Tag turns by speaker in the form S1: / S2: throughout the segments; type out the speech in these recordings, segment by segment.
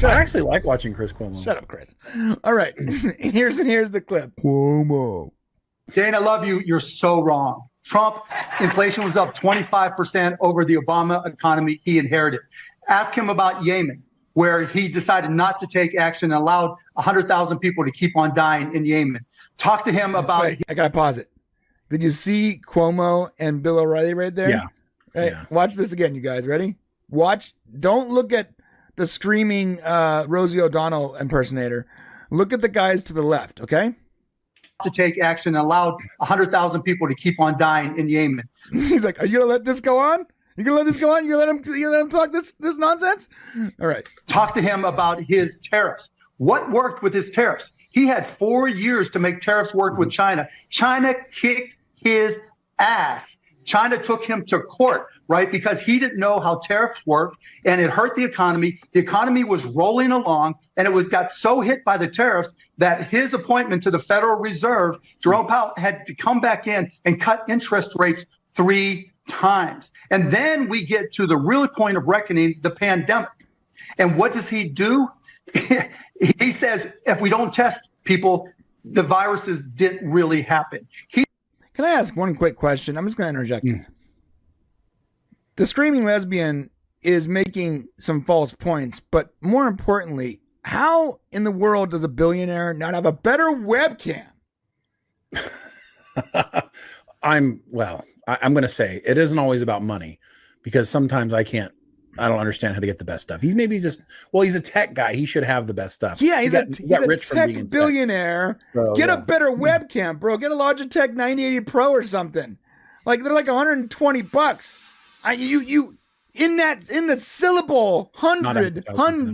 S1: I actually like watching Chris Cuomo.
S2: Shut up, Chris. All right. Here's the clip.
S1: Cuomo.
S3: Dana, love you. You're so wrong. Trump, inflation was up 25% over the Obama economy he inherited. Ask him about Yemen, where he decided not to take action and allowed 100,000 people to keep on dying in Yemen. Talk to him about...
S2: Wait, I got to pause it. Did you see Cuomo and Bill O'Reilly right there?
S1: Yeah.
S2: Right.
S1: Yeah.
S2: Watch this again, you guys. Ready? Watch. Don't look at the screaming Rosie O'Donnell impersonator. Look at the guys to the left, okay?
S3: to take action and allowed 100,000 people to keep on dying in Yemen.
S2: He's like, are you going to let this go on? You're going to let this go on? You let him talk this nonsense? All right.
S3: Talk to him about his tariffs. What worked with his tariffs? He had 4 years to make tariffs work with China. China kicked his ass. China took him to court, right? Because he didn't know how tariffs work, and it hurt the economy. The economy was rolling along, and it got so hit by the tariffs that his appointment to the Federal Reserve, Jerome Powell, had to come back in and cut interest rates 3 times. And then we get to the real point of reckoning, the pandemic. And what does he do? He says, if we don't test people, the viruses didn't really happen.
S2: Can I ask one quick question? I'm just going to interject. The screaming lesbian is making some false points, but more importantly, how in the world does a billionaire not have a better webcam?
S1: I'm going to say it isn't always about money, because sometimes I don't understand how to get the best stuff. He's a tech guy. He should have the best stuff.
S2: Yeah, he's a tech billionaire.
S1: So,
S2: Get a better webcam, bro. Get a Logitech 9080 Pro or something. Like, they're like $120. You in the syllable 100,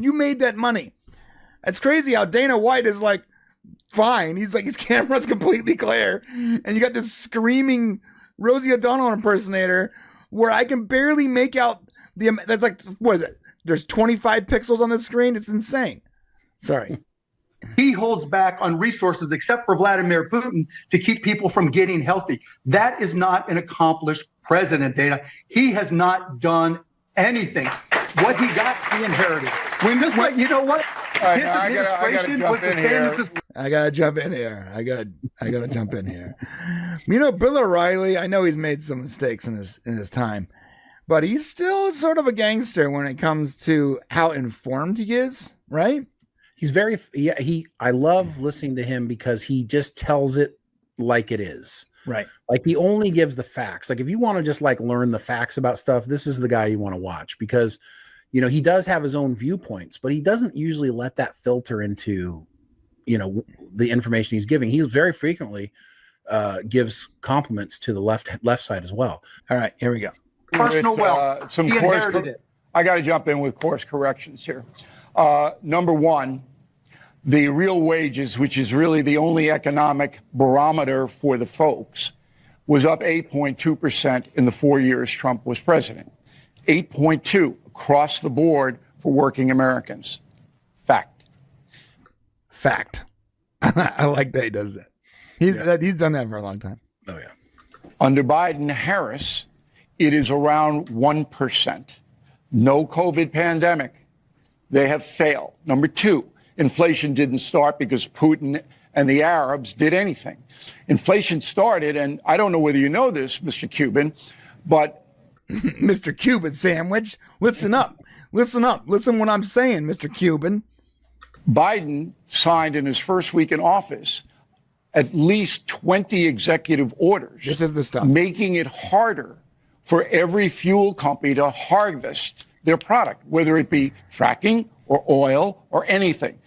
S2: you made that money. It's crazy how Dana White is like fine. He's like, his camera's completely clear, and you got this screaming Rosie O'Donnell impersonator where I can barely make out that's like, what is it? There's 25 pixels on the screen. It's insane. Sorry.
S3: He holds back on resources, except for Vladimir Putin, to keep people from getting healthy. That is not an accomplished president, Dana. He has not done anything. What he got, he inherited. You know what?
S4: Right, I gotta jump in here.
S2: I gotta jump in here. You know, Bill O'Reilly, I know he's made some mistakes in his time, but he's still sort of a gangster when it comes to how informed he is, right?
S1: He's I love listening to him because he just tells it like it is.
S2: Right.
S1: Like, he only gives the facts. Like, if you want to just like learn the facts about stuff, this is the guy you want to watch, because, you know, he does have his own viewpoints, but he doesn't usually let that filter into, you know, the information he's giving. He very frequently gives compliments to the left side as well.
S2: All right, here we go.
S3: Personal wealth. He inherited it.
S4: I got to jump in with course corrections here. Number one, the real wages, which is really the only economic barometer for the folks, was up 8.2% in the 4 years Trump was president. 8.2 across the board for working Americans.
S2: Fact. I like that he does that. He's done that for a long time.
S1: Oh, yeah.
S4: Under Biden-Harris, it is around 1%. No COVID pandemic. They have failed. Number two, inflation didn't start because Putin and the Arabs did anything. Inflation started, and I don't know whether you know this, Mr. Cuban, but...
S2: Mr. Cuban sandwich, listen up. Listen what I'm saying, Mr. Cuban.
S4: Biden signed in his first week in office at least 20 executive orders.
S2: This is the stuff.
S4: Making it harder for every fuel company to harvest their product, whether it be fracking or oil or anything.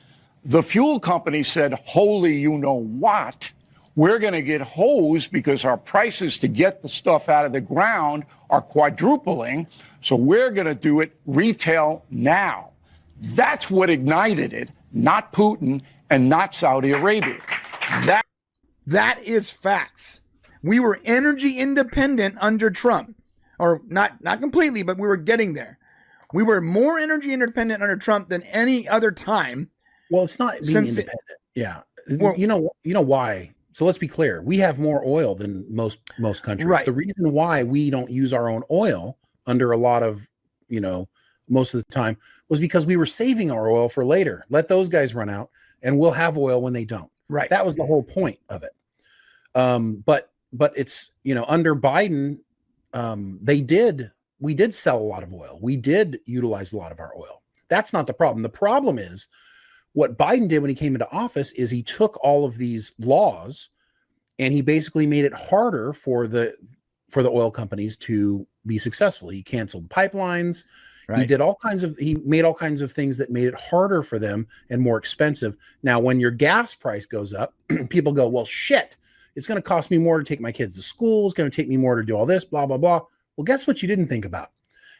S4: The fuel company said, holy you know what, we're going to get hosed because our prices to get the stuff out of the ground are quadrupling, so we're going to do it retail now. That's what ignited it, not Putin and not Saudi Arabia.
S2: That is facts. We were energy independent under Trump. Or not completely, but we were getting there. We were more energy independent under Trump than any other time.
S1: Well, it's not being independent. Yeah. Well, you know why? So let's be clear. We have more oil than most countries.
S2: Right.
S1: The reason why we don't use our own oil under a lot of, most of the time, was because we were saving our oil for later. Let those guys run out and we'll have oil when they don't.
S2: Right.
S1: That was the whole point of it. But it's, under Biden, we did sell a lot of oil. We did utilize a lot of our oil. That's not the problem. The problem is what Biden did when he came into office is he took all of these laws and he basically made it harder for the oil companies to be successful. He canceled pipelines. Right. He made all kinds of things that made it harder for them and more expensive. Now, when your gas price goes up, people go, well, shit, it's going to cost me more to take my kids to school. It's going to take me more to do all this, blah, blah, blah. Well, guess what you didn't think about?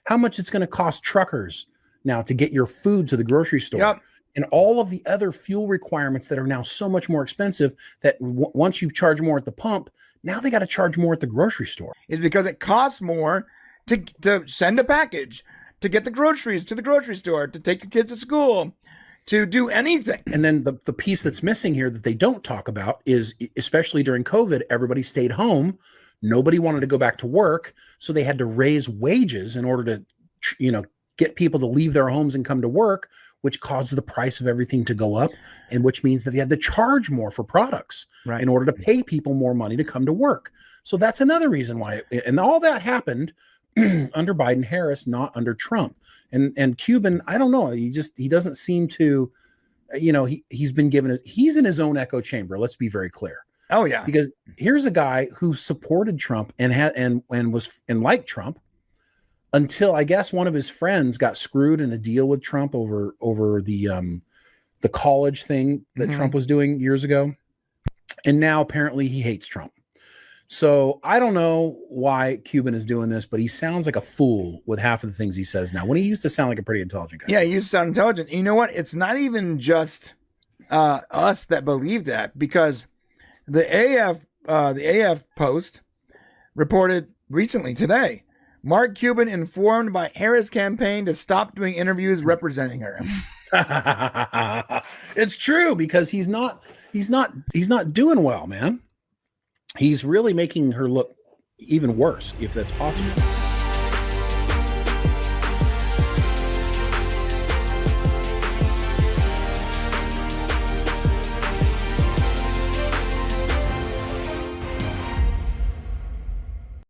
S1: How much it's going to cost truckers now to get your food to the grocery store.
S2: Yep.
S1: And all of the other fuel requirements that are now so much more expensive that once you charge more at the pump, now they got to charge more at the grocery store.
S2: It's because it costs more to send a package, to get the groceries to the grocery store, to take your kids to school, to do anything.
S1: And then the piece that's missing here that they don't talk about is, especially during COVID, everybody stayed home. Nobody wanted to go back to work. So they had to raise wages in order to, get people to leave their homes and come to work, which caused the price of everything to go up, and which means that they had to charge more for products in order to pay people more money to come to work. So that's another reason why, and all that happened under Biden Harris, not under Trump. And Cuban, I don't know. He doesn't seem to, he's been given, he's in his own echo chamber. Let's be very clear.
S2: Oh yeah.
S1: Because here's a guy who supported Trump and liked Trump until I guess one of his friends got screwed in a deal with Trump over the college thing that Trump was doing years ago. And now apparently he hates Trump. So I don't know why Cuban is doing this, but he sounds like a fool with half of the things he says now, when he used to sound like a pretty intelligent guy.
S2: Yeah, he used to sound intelligent. You know what? It's not even just us that believe that, because the AF Post reported recently today, Mark Cuban informed by Harris campaign to stop doing interviews representing her.
S1: It's true, because he's not doing well, man. He's really making her look even worse, if that's possible.